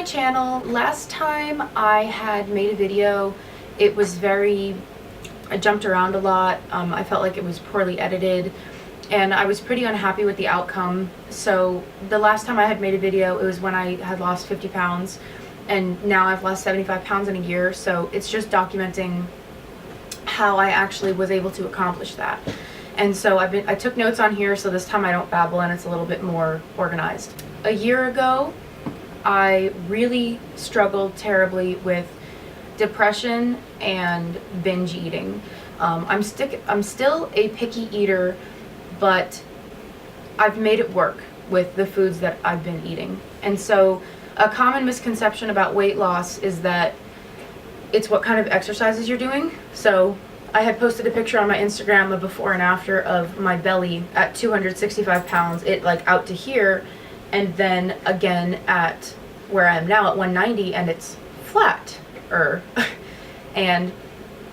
my channel. Last time I had made a video, it was I jumped around a lot. I felt like it was poorly edited and I was pretty unhappy with the outcome. So the last time I had made a video, it was when I had lost 50 pounds and now I've lost 75 pounds in a year. So it's just documenting how I actually was able to accomplish that. And so I took notes on here, so this time I don't babble and it's a little bit more organized. A year ago, I really struggled terribly with depression and binge eating. I'm still a picky eater, but I've made it work with the foods that I've been eating. And so a common misconception about weight loss is that it's what kind of exercises you're doing. So I had posted a picture on my Instagram, a before and after, of my belly at 265 pounds, it like out to here, and then again at where I am now at 190, and it's flat. And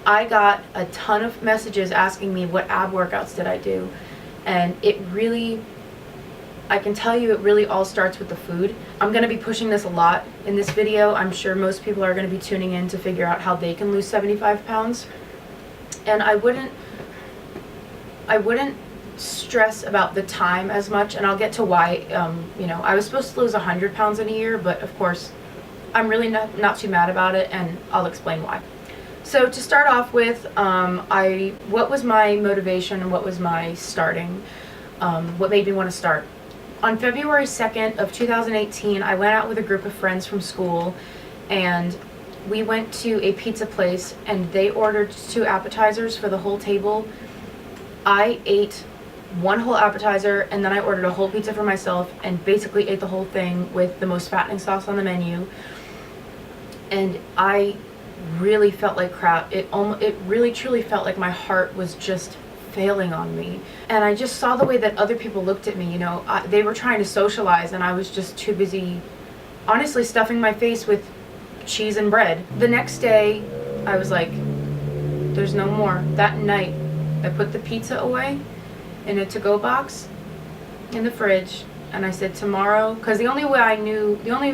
I got a ton of messages asking me what ab workouts did I do, and I can tell you it really all starts with the food. I'm going to be pushing this a lot in this video. I'm sure most people are going to be tuning in to figure out how they can lose 75 pounds. And I wouldn't stress about the time as much, and I'll get to why. I was supposed to lose 100 pounds in a year, but of course I'm really not too mad about it, and I'll explain why. So to start off with, what was my motivation and what was my starting, what made me want to start? On February 2nd of 2018, I went out with a group of friends from school, and we went to a pizza place and they ordered 2 appetizers for the whole table. I ate one whole appetizer and then I ordered a whole pizza for myself and basically ate the whole thing with the most fattening sauce on the menu. And I really felt like crap. It really truly felt like my heart was just failing on me. And I just saw the way that other people looked at me. They were trying to socialize and I was just too busy, honestly, stuffing my face with cheese and bread. The next day, I was like, there's no more. That night, I put the pizza away in a to-go box in the fridge, and I said tomorrow, because the only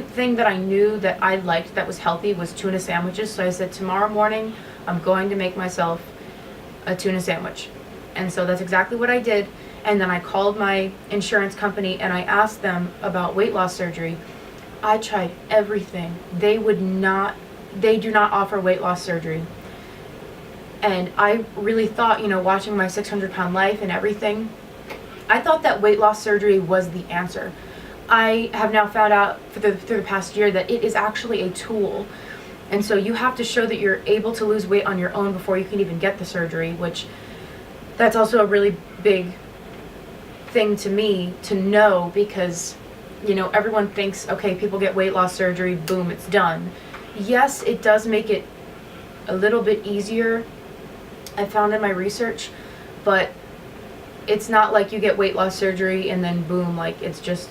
thing that I knew that I liked that was healthy was tuna sandwiches, so I said tomorrow morning, I'm going to make myself a tuna sandwich. And so that's exactly what I did. And then I called my insurance company and I asked them about weight loss surgery. I tried everything. They do not offer weight loss surgery. And I really thought, watching my 600-pound life and everything, I thought that weight loss surgery was the answer. I have now found out through the past year that it is actually a tool. And so you have to show that you're able to lose weight on your own before you can even get the surgery, which that's also a really big thing to me to know, because everyone thinks, okay, people get weight loss surgery, boom, it's done. Yes, it does make it a little bit easier, I found in my research, but it's not like you get weight loss surgery and then boom, like it's just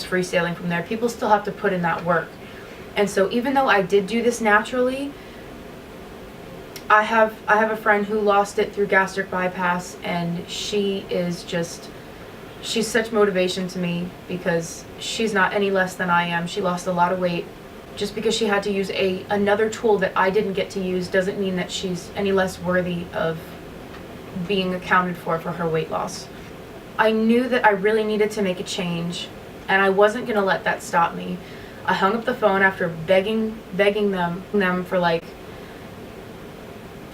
free sailing from there. People still have to put in that work. And so even though I did do this naturally, I have a friend who lost it through gastric bypass, and she's such motivation to me because she's not any less than I am. She lost a lot of weight. Just because she had to use another tool that I didn't get to use doesn't mean that she's any less worthy of being accounted for her weight loss. I knew that I really needed to make a change, and I wasn't going to let that stop me. I hung up the phone after begging them for like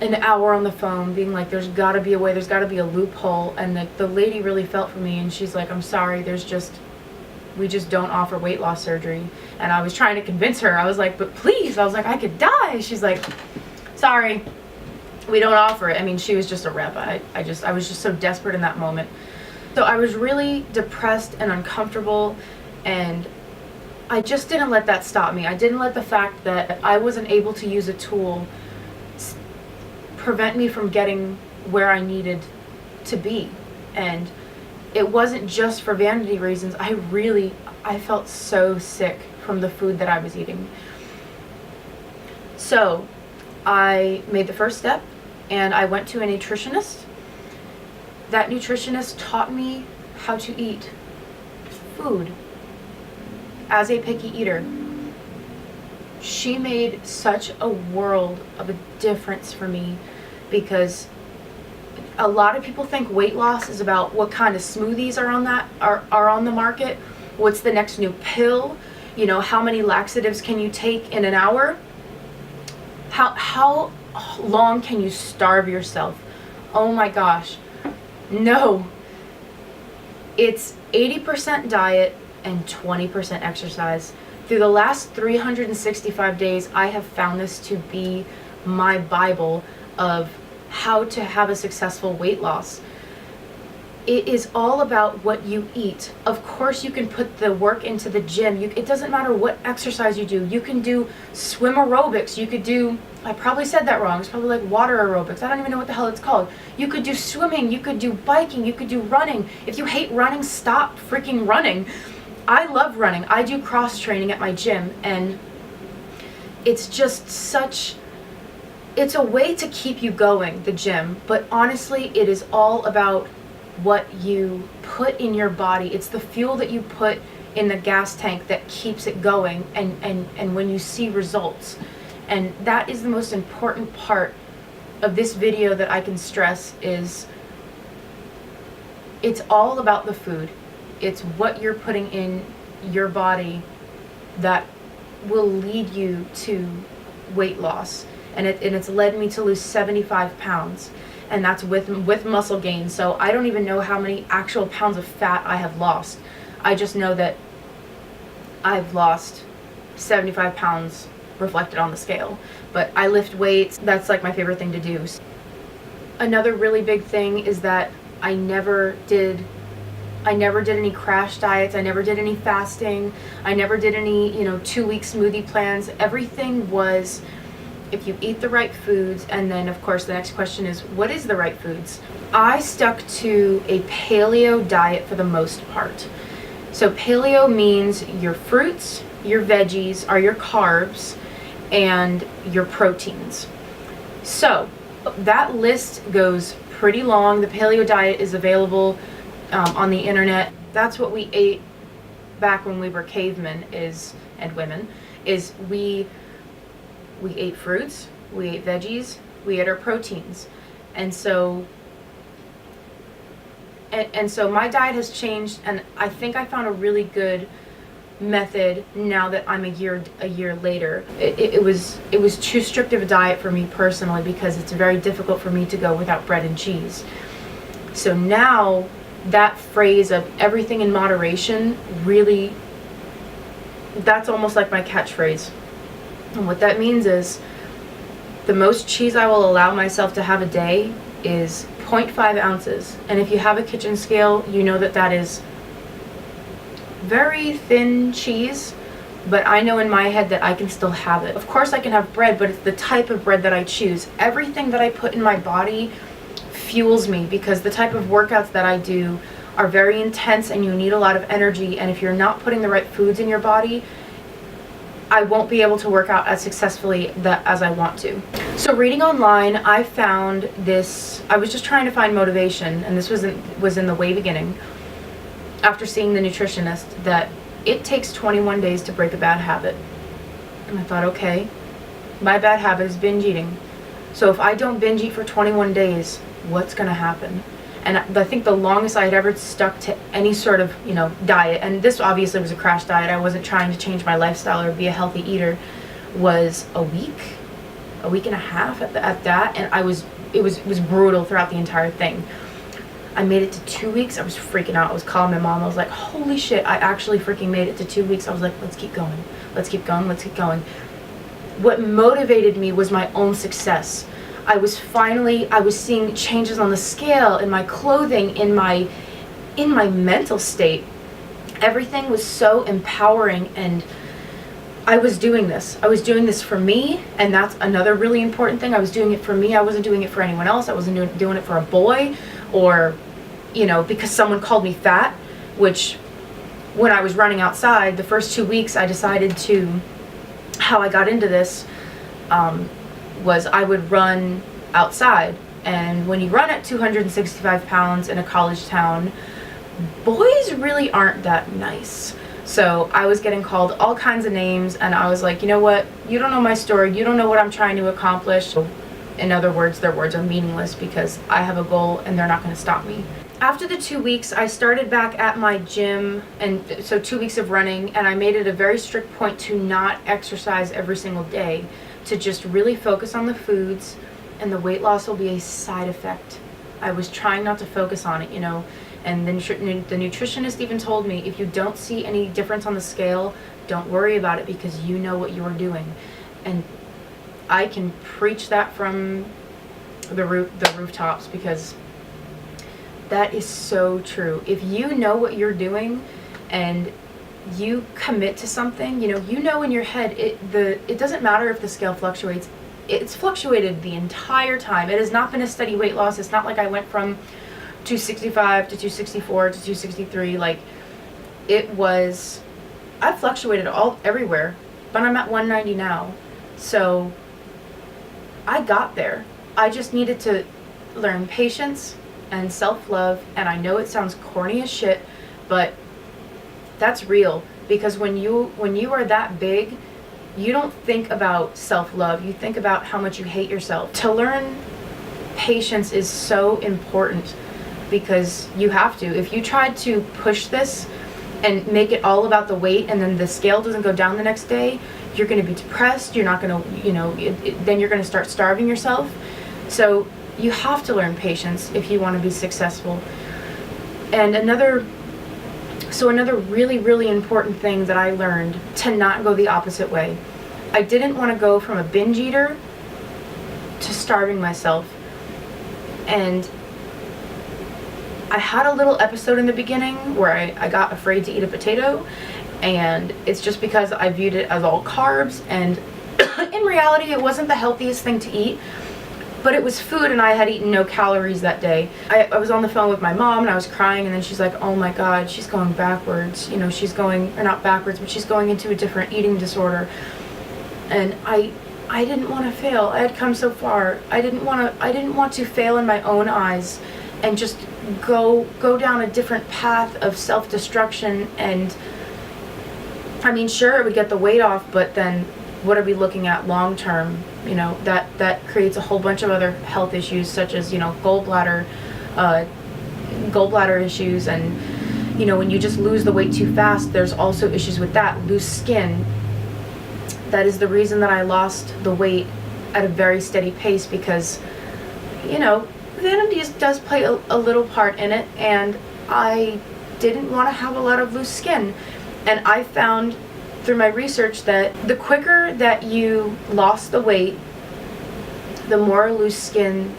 an hour on the phone, being like, there's got to be a way, there's got to be a loophole. And the lady really felt for me, and she's like, I'm sorry, we just don't offer weight loss surgery. And I was trying to convince her. I was like, but please, I could die. She's like, sorry, we don't offer it. I mean, she was just a rep. I was just so desperate in that moment. So I was really depressed and uncomfortable, and I just didn't let that stop me. I didn't let the fact that I wasn't able to use a tool prevent me from getting where I needed to be. And it wasn't just for vanity reasons. I felt so sick from the food that I was eating. So I made the first step and I went to a nutritionist. That nutritionist taught me how to eat food as a picky eater. she made such a world of a difference for me, because a lot of people think weight loss is about what kind of smoothies are on the market, what's the next new pill, you know, how many laxatives can you take in an hour, how long can you starve yourself. Oh my gosh, no. It's 80% diet and 20% exercise. Through the last 365 days, I have found this to be my Bible of how to have a successful weight loss. It is all about what you eat. Of course, you can put the work into the gym. It doesn't matter what exercise you do. You can do swim aerobics. You could do, I probably said that wrong. It's probably like water aerobics. I don't even know what the hell it's called. You could do swimming. You could do biking. You could do running. If you hate running, stop freaking running. I love running. I do cross training at my gym, and it's just such, it's a way to keep you going, the gym, but honestly, it is all about what you put in your body. It's the fuel that you put in the gas tank that keeps it going, and when you see results. And that is the most important part of this video that I can stress, is it's all about the food. It's what you're putting in your body that will lead you to weight loss. And it's led me to lose 75 pounds. And that's with muscle gain. So I don't even know how many actual pounds of fat I have lost. I just know that I've lost 75 pounds reflected on the scale. But I lift weights. That's like my favorite thing to do. Another really big thing is that I never did any crash diets. I never did any fasting. I never did any, 2-week smoothie plans. Everything was, if you eat the right foods, and then of course the next question is, what is the right foods? I stuck to a paleo diet for the most part. So paleo means your fruits, your veggies are your carbs, and your proteins. So that list goes pretty long. The paleo diet is available on the internet. That's what we ate back when we were cavemen, and women, is we ate fruits, we ate veggies, we ate our proteins. And so my diet has changed, and I think I found a really good method now that I'm a year later. It was too strict of a diet for me personally, because it's very difficult for me to go without bread and cheese. So now that phrase of everything in moderation, really, that's almost like my catchphrase. And what that means is the most cheese I will allow myself to have a day is 0.5 ounces. And if you have a kitchen scale, you know that that is very thin cheese, but I know in my head that I can still have it. Of course I can have bread, but it's the type of bread that I choose. Everything that I put in my body fuels me, because the type of workouts that I do are very intense and you need a lot of energy, and if you're not putting the right foods in your body, I won't be able to work out as successfully as I want to. So reading online, I found this, I was just trying to find motivation, and this was in the way beginning, after seeing the nutritionist, that it takes 21 days to break a bad habit. And I thought, okay, my bad habit is binge eating. So if I don't binge eat for 21 days, what's gonna happen? And I think the longest I had ever stuck to any sort of, diet, and this obviously was a crash diet, I wasn't trying to change my lifestyle or be a healthy eater, was a week and a half at that, and it was brutal throughout the entire thing. I made it to 2 weeks. I was freaking out. I was calling my mom. I was like, holy shit, I actually freaking made it to 2 weeks. I was like, let's keep going. Let's keep going. Let's keep going. What motivated me was my own success. I was seeing changes on the scale, in my clothing, in my mental state. Everything was so empowering, and I was doing this. I was doing this for me, and that's another really important thing. I was doing it for me. I wasn't doing it for anyone else. I wasn't doing it for a boy, or, because someone called me fat, which when I was running outside, the first 2 weeks I decided how I got into this, was I would run outside, and when you run at 265 pounds in a college town, boys really aren't that nice. So I was getting called all kinds of names, and I was like, you know what? You don't know my story. You don't know what I'm trying to accomplish. In other words, their words are meaningless because I have a goal and they're not going to stop me. After the 2 weeks, I started back at my gym, and so 2 weeks of running, and I made it a very strict point to not exercise every single day, to just really focus on the foods, and the weight loss will be a side effect. I was trying not to focus on it, you know, and the nutritionist even told me, if you don't see any difference on the scale, don't worry about it because you know what you're doing. And I can preach that from the rooftops, because that is so true. If you know what you're doing and you commit to something, you know in your head, it doesn't matter if the scale fluctuates. It's fluctuated the entire time. It has not been a steady weight loss. It's not like I went from 265 to 264 to 263. Like, I fluctuated everywhere, but I'm at 190 now. So I got there. I just needed to learn patience and self-love, and I know it sounds corny as shit, but that's real, because when you are that big, you don't think about self-love, you think about how much you hate yourself. To learn patience is so important, because you have to. If you tried to push this and make it all about the weight, and then the scale doesn't go down the next day, you're going to be depressed, you're not going to, then you're going to start starving yourself. So you have to learn patience if you want to be successful. And another really, really important thing that I learned, to not go the opposite way. I didn't want to go from a binge eater to starving myself. And I had a little episode in the beginning where I got afraid to eat a potato, and it's just because I viewed it as all carbs, and in reality it wasn't the healthiest thing to eat. But it was food, and I had eaten no calories that day. I was on the phone with my mom, and I was crying, and then she's like, oh my God, she's going backwards. You know, she's going, or not backwards, but she's going into a different eating disorder. And I didn't want to fail. I had come so far. I didn't want to fail in my own eyes and just go down a different path of self-destruction. And I mean, sure, it would get the weight off, but then what are we looking at long term? You know, that creates a whole bunch of other health issues, such as, you know, gallbladder issues, and, you know, when you just lose the weight too fast, there's also issues with that. Loose skin. That is the reason that I lost the weight at a very steady pace, because, you know, vanity does play a little part in it, and I didn't want to have a lot of loose skin. And I found through my research that the quicker that you lost the weight, the more loose skin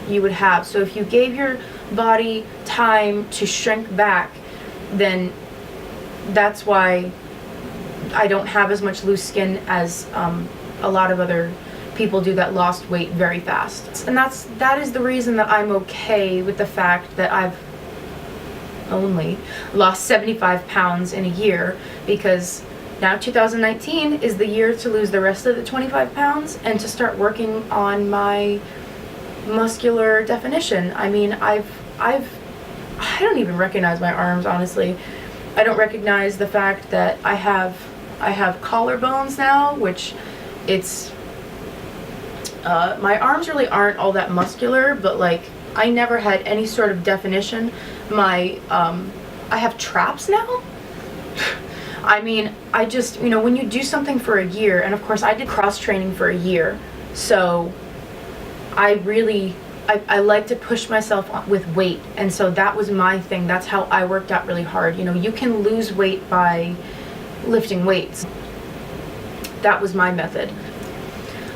you would have. So if you gave your body time to shrink back, then that's why I don't have as much loose skin as a lot of other people do that lost weight very fast. And that is the reason that I'm okay with the fact that I've only lost 75 pounds in a year, because now 2019 is the year to lose the rest of the 25 pounds and to start working on my muscular definition. I mean, I don't even recognize my arms, honestly. I don't recognize the fact that I have collarbones now, which it's my arms really aren't all that muscular, but like I never had any sort of definition. I have traps now. I mean, I just, you know, when you do something for a year, and of course I did cross training for a year, so I like to push myself with weight, and so that was my thing. That's how I worked out really hard. You know, you can lose weight by lifting weights. That was my method.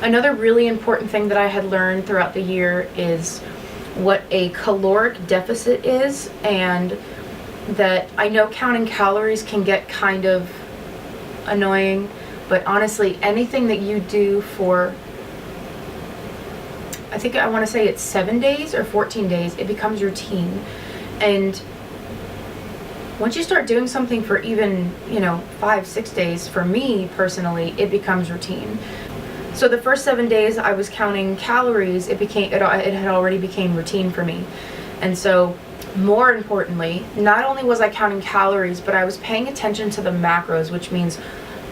Another really important thing that I had learned throughout the year is what a caloric deficit is, and that I know counting calories can get kind of annoying, but honestly, anything that you do for, I think I want to say it's 7 days or 14 days, it becomes routine. And once you start doing something for even, you know, 5-6 days, for me personally, it becomes routine. So the first 7 days I was counting calories, it had already became routine for me. And so, more importantly, not only was I counting calories, but I was paying attention to the macros, which means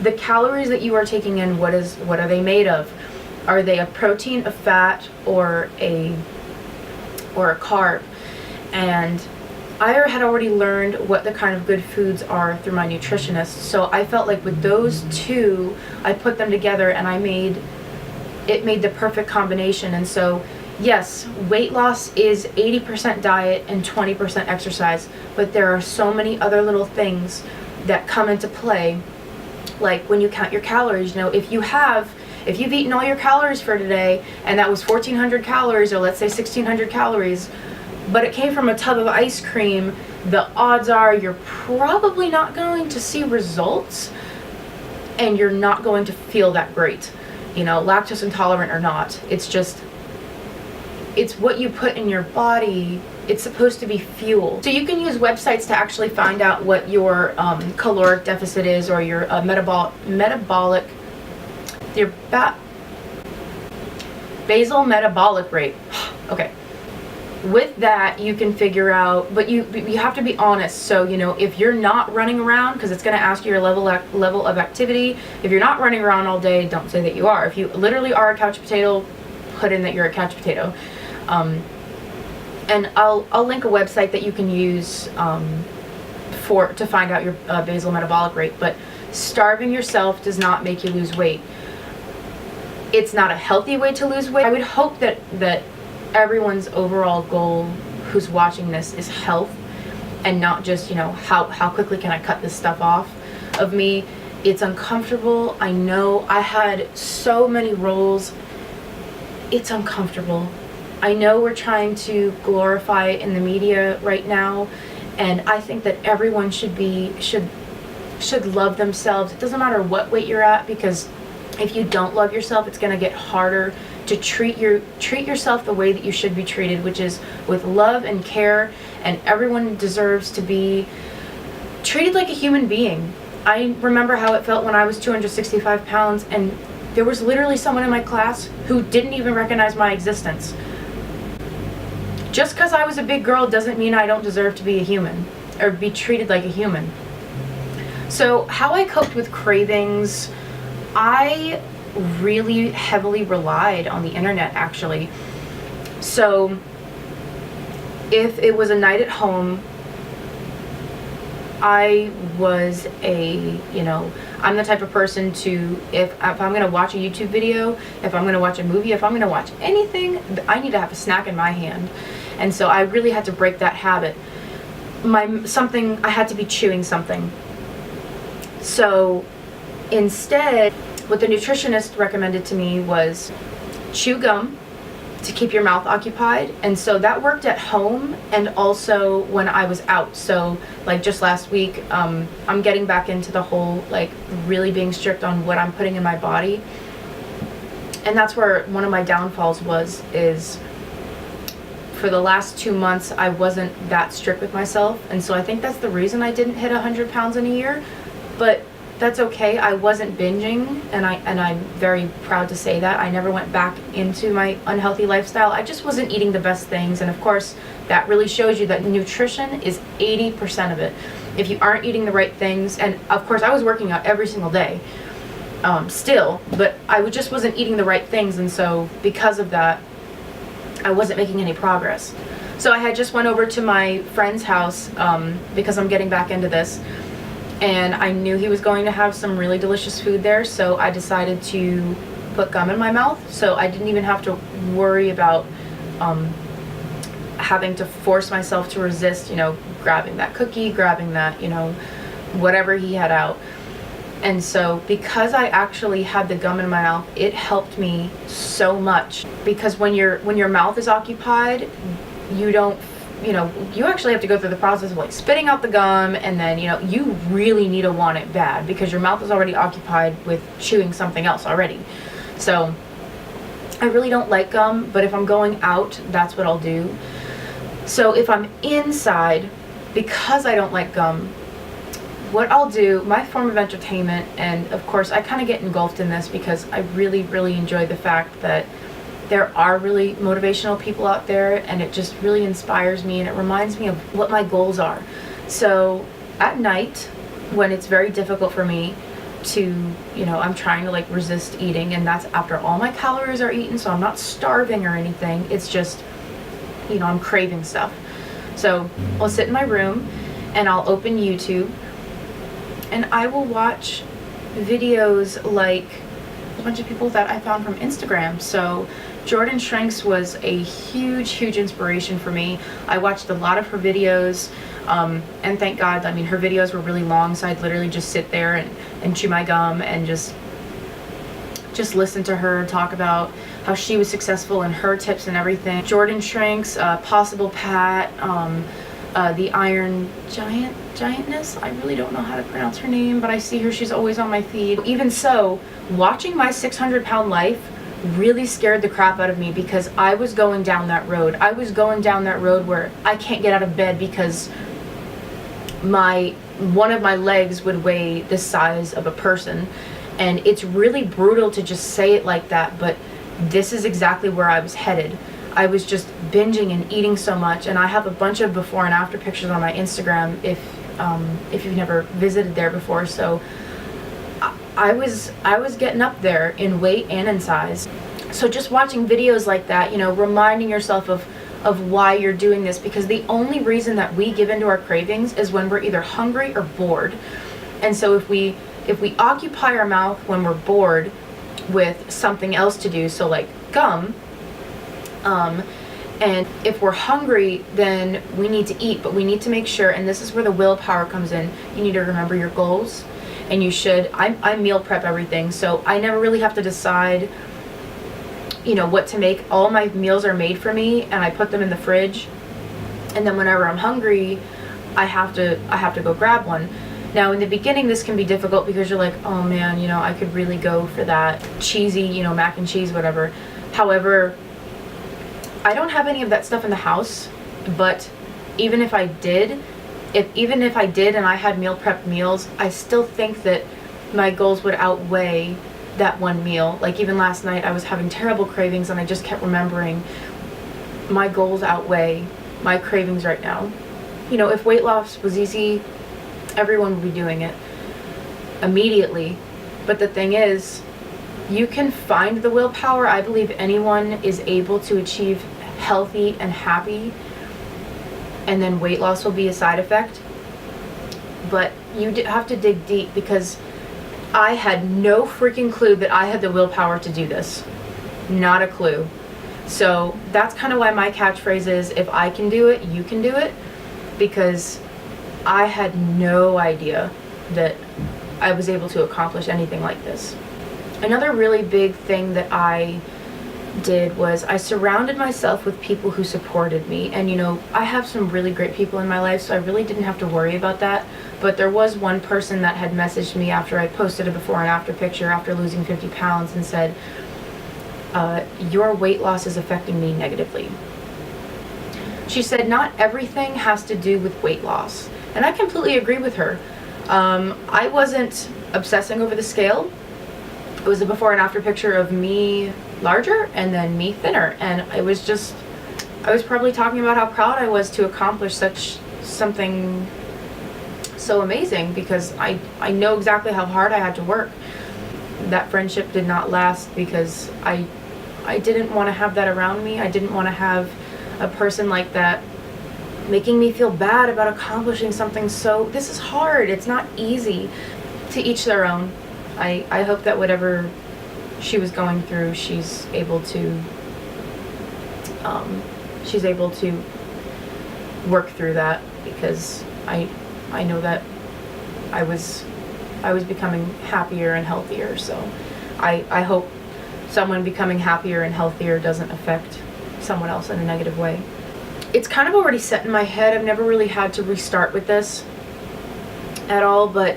the calories that you are taking in, what are they made of? Are they a protein, a fat, or a carb? And I had already learned what the kind of good foods are through my nutritionist. So I felt like with those two, I put them together and it made the perfect combination. And so, yes, weight loss is 80% diet and 20% exercise, but there are so many other little things that come into play. Like when you count your calories, if you've eaten all your calories for today and that was 1,400 calories, or let's say 1,600 calories, but it came from a tub of ice cream, the odds are you're probably not going to see results and you're not going to feel that great. Lactose intolerant or not, it's what you put in your body. It's supposed to be fuel. So you can use websites to actually find out what your caloric deficit is, or your metabolic, your basal metabolic rate. Okay. With that, you can figure out, but you have to be honest. So, if you're not running around, because it's going to ask you your level of activity. If you're not running around all day, don't say that you are. If you literally are a couch potato, put in that you're a couch potato. And I'll link a website that you can use to find out your basal metabolic rate. But starving yourself does not make you lose weight. It's not a healthy way to lose weight. I would hope that everyone's overall goal who's watching this is health, and not just how quickly can I cut this stuff off of me. It's uncomfortable. I know I had so many roles. It's uncomfortable. I know we're trying to glorify it in the media right now, and I think that everyone should love themselves. It doesn't matter what weight you're at, because if you don't love yourself, it's going to get harder to treat yourself the way that you should be treated, which is with love and care, and everyone deserves to be treated like a human being. I remember how it felt when I was 265 pounds and there was literally someone in my class who didn't even recognize my existence. Just because I was a big girl doesn't mean I don't deserve to be a human or be treated like a human. So how I coped with cravings, I really heavily relied on the internet, actually. So if it was a night at home, I was I'm the type of person to, if I'm going to watch a YouTube video, if I'm going to watch a movie, if I'm going to watch anything, I need to have a snack in my hand. And so I really had to break that habit. I had to be chewing something. So instead, what the nutritionist recommended to me was chew gum to keep your mouth occupied. And so that worked at home and also when I was out. So like just last week, I'm getting back into the whole really being strict on what I'm putting in my body. And that's where one of my downfalls is for the last 2 months, I wasn't that strict with myself. And so I think that's the reason I didn't hit 100 pounds in a year. But that's okay. I wasn't binging, and I'm very proud to say that. I never went back into my unhealthy lifestyle. I just wasn't eating the best things, and of course, that really shows you that nutrition is 80% of it. If you aren't eating the right things, and of course, I was working out every single day, still, but I just wasn't eating the right things, and so because of that, I wasn't making any progress. So I had just went over to my friend's house because I'm getting back into this. And I knew he was going to have some really delicious food there, so I decided to put gum in my mouth. So I didn't even have to worry about having to force myself to resist, grabbing that cookie, grabbing that, whatever he had out. And so because I actually had the gum in my mouth, it helped me so much. Because when your mouth is occupied, you actually have to go through the process of spitting out the gum, and then you really need to want it bad because your mouth is already occupied with chewing something else already. So I really don't like gum, but if I'm going out, that's what I'll do. So if I'm inside, because I don't like gum, what I'll do, my form of entertainment, and of course I kind of get engulfed in this because I really, really enjoy the fact that there are really motivational people out there, and it just really inspires me, and it reminds me of what my goals are. So at night, when it's very difficult for me to, I'm trying to like resist eating, and that's after all my calories are eaten, so I'm not starving or anything. It's just, I'm craving stuff. So I'll sit in my room and I'll open YouTube and I will watch videos like a bunch of people that I found from Instagram. So Jordan Shrinks was a huge inspiration for me. I watched a lot of her videos, and thank God, her videos were really long, so I'd literally just sit there and chew my gum and just listen to her talk about how she was successful and her tips and everything. Jordan Shrinks, Possible Pat, the Iron Giantess. I really don't know how to pronounce her name, but I see her, she's always on my feed. Even so, watching my 600-pound life really scared the crap out of me, because I was going down that road. I was going down that road where I can't get out of bed because one of my legs would weigh the size of a person. And it's really brutal to just say it like that, but this is exactly where I was headed. I was just binging and eating so much, and I have a bunch of before and after pictures on my Instagram if you've never visited there before. So I was getting up there in weight and in size. So just watching videos like that, reminding yourself of why you're doing this, because the only reason that we give into our cravings is when we're either hungry or bored. And so if we occupy our mouth when we're bored with something else to do, so like gum, and if we're hungry, then we need to eat, but we need to make sure, and this is where the willpower comes in, you need to remember your goals. And you should, I meal prep everything, so I never really have to decide, what to make. All my meals are made for me, and I put them in the fridge, and then whenever I'm hungry, I have to go grab one. Now in the beginning this can be difficult because you're like, oh man, I could really go for that cheesy, mac and cheese, whatever. However, I don't have any of that stuff in the house, but even if I did and I had meal prep meals, I still think that my goals would outweigh that one meal. Like even last night I was having terrible cravings, and I just kept remembering my goals outweigh my cravings right now. If weight loss was easy, everyone would be doing it immediately. But the thing is, you can find the willpower. I believe anyone is able to achieve healthy and happy, and then weight loss will be a side effect. But you have to dig deep, because I had no freaking clue that I had the willpower to do this. Not a clue. So that's kind of why my catchphrase is, if I can do it, you can do it, because I had no idea that I was able to accomplish anything like this. Another really big thing that I did was I surrounded myself with people who supported me, and I have some really great people in my life, so I really didn't have to worry about that. But there was one person that had messaged me after I posted a before and after picture after losing 50 pounds and said, your weight loss is affecting me negatively. She said not everything has to do with weight loss, and I completely agree with her. I wasn't obsessing over the scale. It was a before and after picture of me larger and then me thinner, and I was probably talking about how proud I was to accomplish something so amazing, because I know exactly how hard I had to work. That friendship did not last because I didn't want to have that around me. I didn't want to have a person like that making me feel bad about accomplishing something. So this is hard. It's not easy. To each their own. I hope that whatever she was going through, she's able to work through that, because I know that I was becoming happier and healthier. So I hope someone becoming happier and healthier doesn't affect someone else in a negative way. It's kind of already set in my head. I've never really had to restart with this at all, but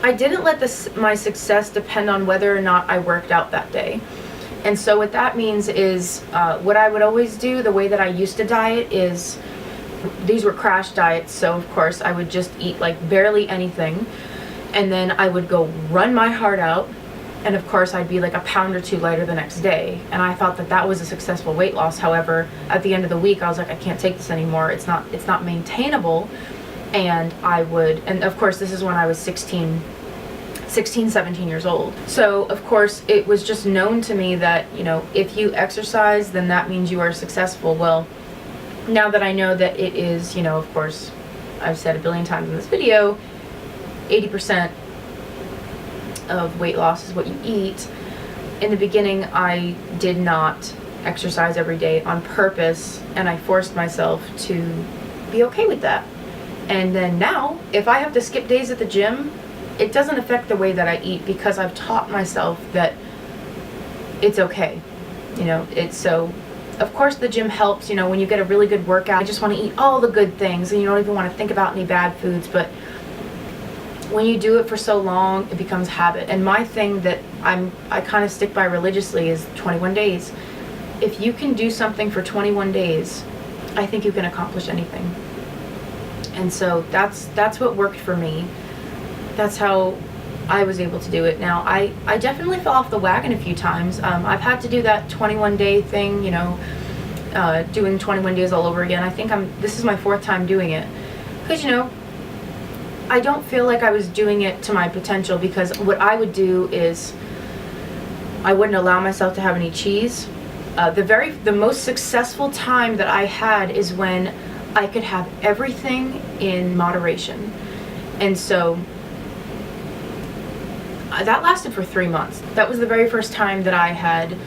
I didn't let my success depend on whether or not I worked out that day. And so what that means is, what I would always do, the way that I used to diet is, these were crash diets, so of course I would just eat like barely anything, and then I would go run my heart out, And of course, I'd be like a pound or two lighter the next day. And I thought that that was a successful weight loss. However, at the end of the week, I was like, I can't take this anymore. It's not maintainable. And and of course, this is when I was 16, 17 years old. So of course, it was just known to me that, you know, if you exercise, then that means you are successful. Well, now that I know that it is, you know, of course, I've said a billion times in this video, 80% of weight loss is what you eat. In the beginning, I did not exercise every day on purpose, and I forced myself to be okay with that. And then now, if I have to skip days at the gym, it doesn't affect the way that I eat, because I've taught myself that it's okay. You know, so of course the gym helps, you know, when you get a really good workout, I just want to eat all the good things and you don't even want to think about any bad foods. But when you do it for so long, it becomes habit. And my thing that I kind of stick by religiously is 21 days. If you can do something for 21 days, I think you can accomplish anything. And so that's what worked for me. That's how I was able to do it. Now, I definitely fell off the wagon a few times. I've had to do that 21-day thing, you know, doing 21 days all over again. I think this is my 4th time doing it. Because, you know, I don't feel like I was doing it to my potential, because what I would do is I wouldn't allow myself to have any cheese. The most successful time that I had is when I could have everything in moderation. And so that lasted for 3 months. That was the very first time that I had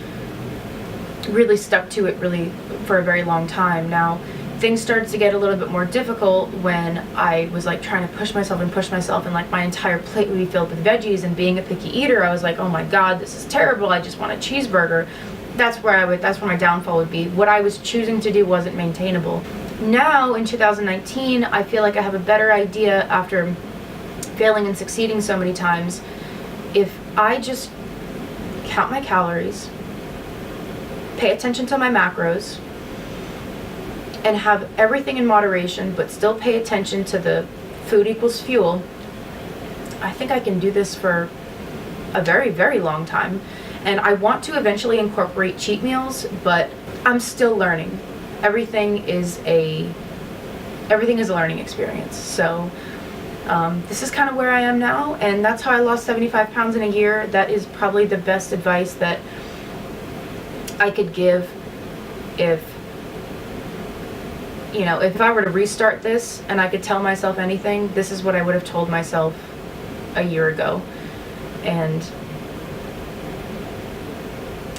really stuck to it really for a very long time. Now, things started to get a little bit more difficult when I was like trying to push myself, and like my entire plate would be filled with veggies, and being a picky eater, I was like, oh my God, this is terrible. I just want a cheeseburger. That's where my downfall would be. What I was choosing to do wasn't maintainable. Now in 2019, I feel like I have a better idea after failing and succeeding so many times. If I just count my calories, pay attention to my macros, and have everything in moderation, but still pay attention to the food equals fuel, I think I can do this for a very, very long time. And I want to eventually incorporate cheat meals, but I'm still learning. Everything is a learning experience. So this is kind of where I am now, and that's how I lost 75 pounds in a year. That is probably the best advice that I could give. If I were to restart this and I could tell myself anything, this is what I would have told myself a year ago. And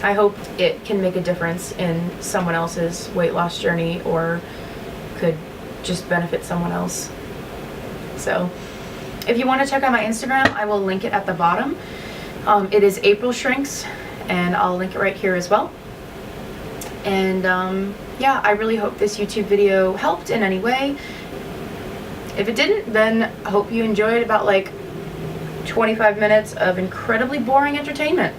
I hope it can make a difference in someone else's weight loss journey, or could just benefit someone else. So if you want to check out my Instagram, I will link it at the bottom. It is April Shrinks, and I'll link it right here as well. And yeah, I really hope this YouTube video helped in any way. If it didn't, then I hope you enjoyed about like 25 minutes of incredibly boring entertainment.